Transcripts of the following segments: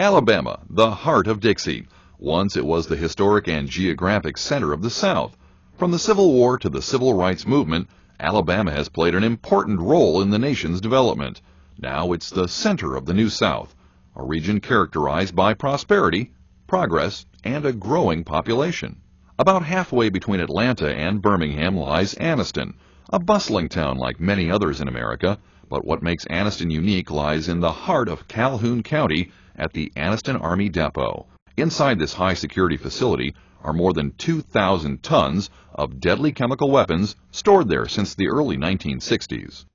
Alabama, the heart of Dixie. Once it was the historic and geographic center of the South. From the Civil War to the Civil Rights Movement, Alabama has played an important role in the nation's development. Now it's the center of the New South, a region characterized by prosperity, progress, and a growing population. About halfway between Atlanta and Birmingham lies Anniston, a bustling town like many others in America, but what makes Anniston unique lies in the heart of Calhoun County at the Anniston Army Depot. Inside this high-security facility are more than 2,000 tons of deadly chemical weapons stored there since the early 1960s.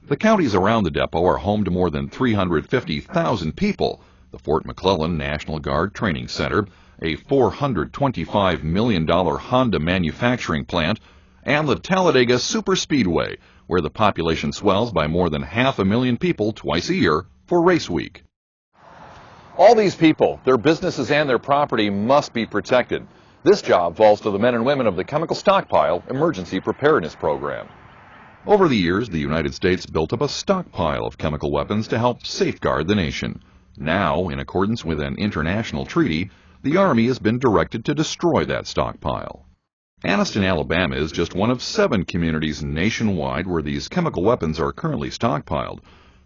The counties around the depot are home to more than 350,000 people. The Fort McClellan National Guard Training Center, a $425 million Honda manufacturing plant, and the Talladega Superspeedway, where the population swells by more than 500,000 people twice a year for race week. All these people, their businesses and their property must be protected. This job falls to the men and women of the Chemical Stockpile Emergency Preparedness Program. Over the years, the United States built up a stockpile of chemical weapons to help safeguard the nation. Now, in accordance with an international treaty, the Army has been directed to destroy that stockpile. Anniston, Alabama is just one of 7 communities nationwide where these chemical weapons are currently stockpiled.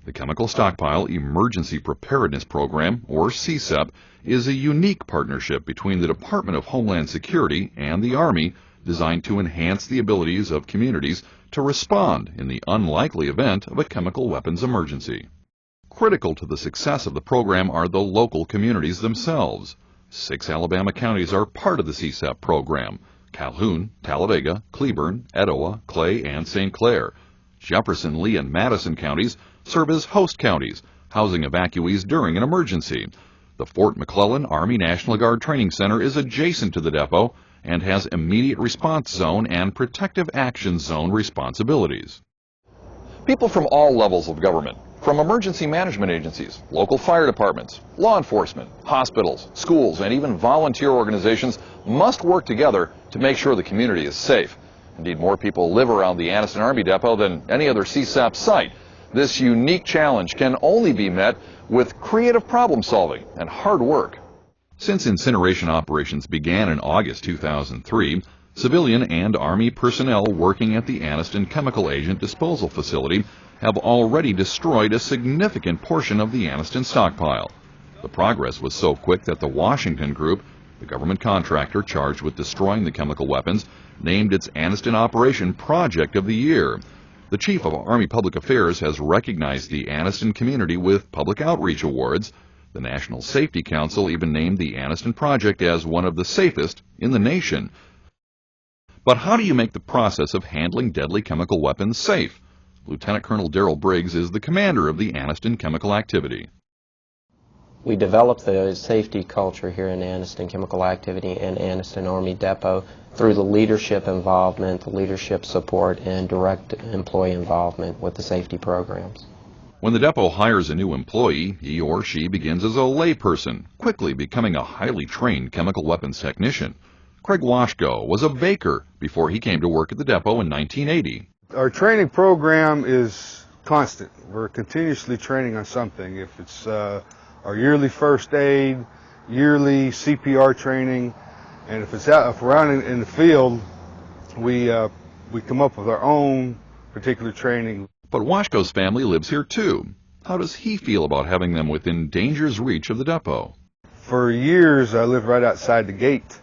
The Chemical Stockpile Emergency Preparedness Program, or CSEPP, is a unique partnership between the Department of Homeland Security and the Army designed to enhance the abilities of communities to respond in the unlikely event of a chemical weapons emergency. Critical to the success of the program are the local communities themselves. 6 Alabama counties are part of the CSEPP program: Calhoun, Talladega, Cleburne, Etowah, Clay, and St. Clair. Jefferson, Lee, and Madison counties serve as host counties, housing evacuees during an emergency. The Fort McClellan Army National Guard Training Center is adjacent to the depot and has immediate response zone and protective action zone responsibilities. People from all levels of government, from emergency management agencies, local fire departments, law enforcement, hospitals, schools, and even volunteer organizations must work together to make sure the community is safe. Indeed, more people live around the Anniston Army Depot than any other CSEPP site. This unique challenge can only be met with creative problem solving and hard work. Since incineration operations began in August 2003, civilian and Army personnel working at the Anniston Chemical Agent Disposal Facility have already destroyed a significant portion of the Anniston stockpile. The progress was so quick that the Washington Group, the government contractor charged with destroying the chemical weapons, named its Anniston Operation Project of the Year. The Chief of Army Public Affairs has recognized the Anniston community with public outreach awards. The National Safety Council even named the Anniston Project as one of the safest in the nation. But how do you make the process of handling deadly chemical weapons safe? Lieutenant Colonel Darrell Briggs is the commander of the Anniston Chemical Activity. We developed the safety culture here in Anniston Chemical Activity and Anniston Army Depot through the leadership involvement, the leadership support, and direct employee involvement with the safety programs. When the depot hires a new employee, he or she begins as a layperson, quickly becoming a highly trained chemical weapons technician. Craig Washko was a baker before he came to work at the depot in 1980. Our training program is constant. We're continuously training on something. If it's our yearly first aid, yearly CPR training, and if we're out in the field, we come up with our own particular training. But Washko's family lives here too. How does he feel about having them within danger's reach of the depot? For years, I lived right outside the gate,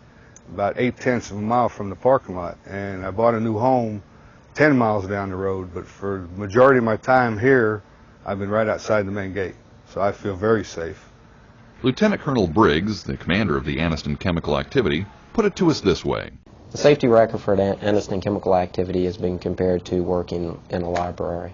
about 8/10 of a mile from the parking lot, and I bought a new home 10 miles down the road. But for the majority of my time here, I've been right outside the main gate, so I feel very safe. Lieutenant Colonel Briggs, the commander of the Anniston Chemical Activity, put it to us this way. The safety record for Anniston Chemical Activity has been compared to working in a library.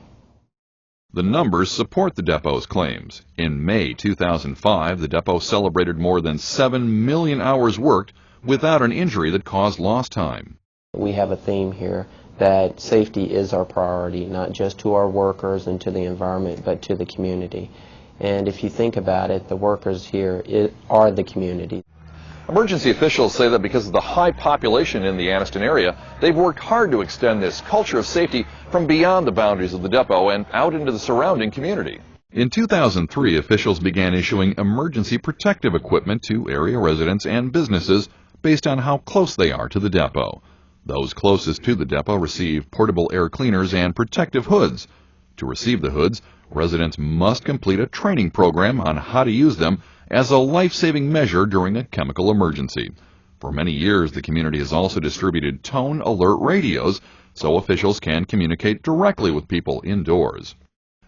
The numbers support the depot's claims. In May 2005, the depot celebrated more than 7 million hours worked without an injury that caused lost time. We have a theme here that safety is our priority, not just to our workers and to the environment, but to the community. And if you think about it, the workers here are the community. Emergency officials say that because of the high population in the Anniston area, they've worked hard to extend this culture of safety from beyond the boundaries of the depot and out into the surrounding community. In 2003, officials began issuing emergency protective equipment to area residents and businesses based on how close they are to the depot. Those closest to the depot receive portable air cleaners and protective hoods. To receive the hoods, residents must complete a training program on how to use them as a life-saving measure during a chemical emergency. For many years, the community has also distributed tone alert radios so officials can communicate directly with people indoors.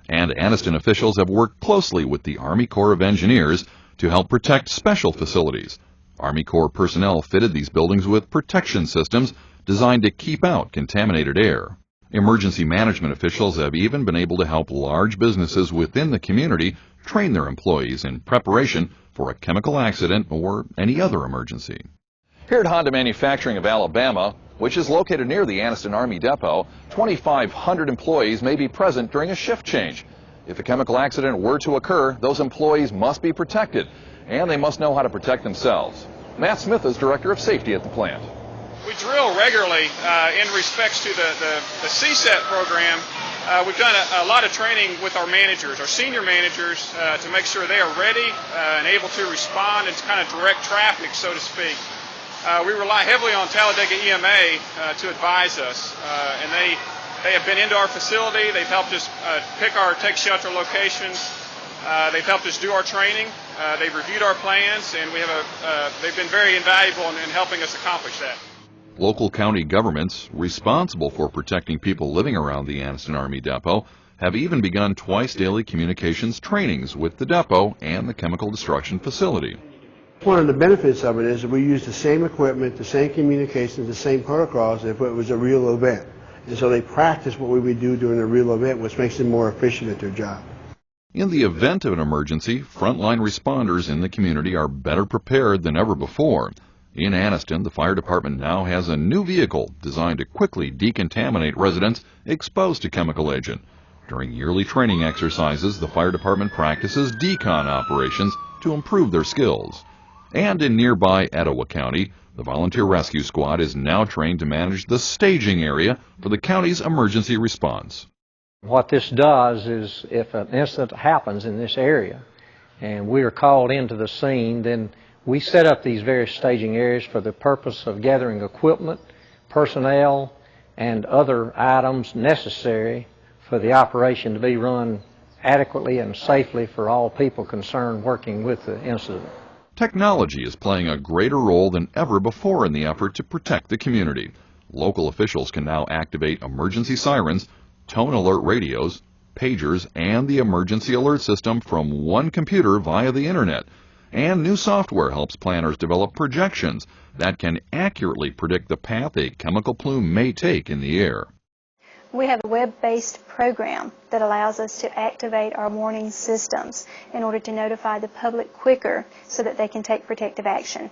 And Anniston officials have worked closely with the Army Corps of Engineers to help protect special facilities. Army Corps personnel fitted these buildings with protection systems designed to keep out contaminated air. Emergency management officials have even been able to help large businesses within the community train their employees in preparation for a chemical accident or any other emergency. Here at Honda Manufacturing of Alabama, which is located near the Anniston Army Depot, 2,500 employees may be present during a shift change. If a chemical accident were to occur, those employees must be protected, and they must know how to protect themselves. Matt Smith is Director of Safety at the plant. We drill regularly in respects to the CSEPP program. We've done a lot of training with our managers, our senior managers, to make sure they are ready and able to respond and to kind of direct traffic, so to speak. We rely heavily on Talladega EMA to advise us, and they have been into our facility. They've helped us pick our take shelter locations. They've helped us do our training. They've reviewed our plans, and they've been very invaluable in helping us accomplish that. Local county governments responsible for protecting people living around the Anniston Army Depot have even begun twice-daily communications trainings with the depot and the chemical destruction facility. One of the benefits of it is that we use the same equipment, the same communications, the same protocols if it was a real event. And so they practice what we would do during a real event, which makes them more efficient at their job. In the event of an emergency, frontline responders in the community are better prepared than ever before. In Anniston, the fire department now has a new vehicle designed to quickly decontaminate residents exposed to chemical agent. During yearly training exercises, the fire department practices decon operations to improve their skills. And in nearby Etowah County, the Volunteer Rescue Squad is now trained to manage the staging area for the county's emergency response. What this does is if an incident happens in this area and we are called into the scene, then we set up these various staging areas for the purpose of gathering equipment, personnel, and other items necessary for the operation to be run adequately and safely for all people concerned working with the incident. Technology is playing a greater role than ever before in the effort to protect the community. Local officials can now activate emergency sirens, tone alert radios, pagers, and the emergency alert system from one computer via the internet. And new software helps planners develop projections that can accurately predict the path a chemical plume may take in the air. We have a web-based program that allows us to activate our warning systems in order to notify the public quicker so that they can take protective action.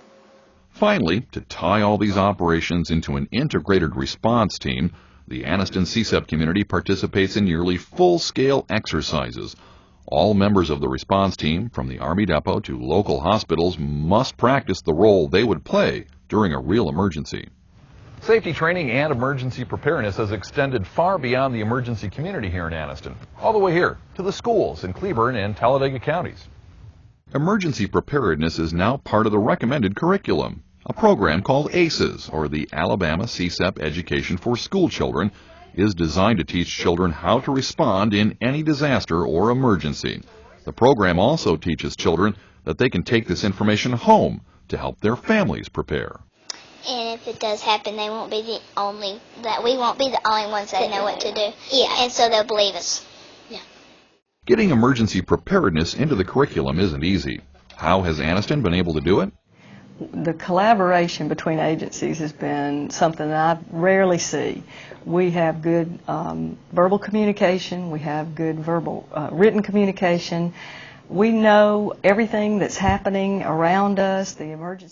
Finally, to tie all these operations into an integrated response team, the Anniston CSEPP community participates in nearly full-scale exercises. All members of the response team, from the Army Depot to local hospitals, must practice the role they would play during a real emergency. Safety training and emergency preparedness has extended far beyond the emergency community here in Anniston, all the way here to the schools in Cleburne and Talladega counties. Emergency preparedness is now part of the recommended curriculum. A program called ACES, or the Alabama CSEPP Education for School Children, is designed to teach children how to respond in any disaster or emergency. The program also teaches children that they can take this information home to help their families prepare. And if it does happen, we won't be the only ones that know what to do. Yeah. And so they'll believe us. Yeah. Getting emergency preparedness into the curriculum isn't easy. How has Anniston been able to do it? The collaboration between agencies has been something that I rarely see. We have good verbal communication, we have good written communication. We know everything that's happening around us, the emergency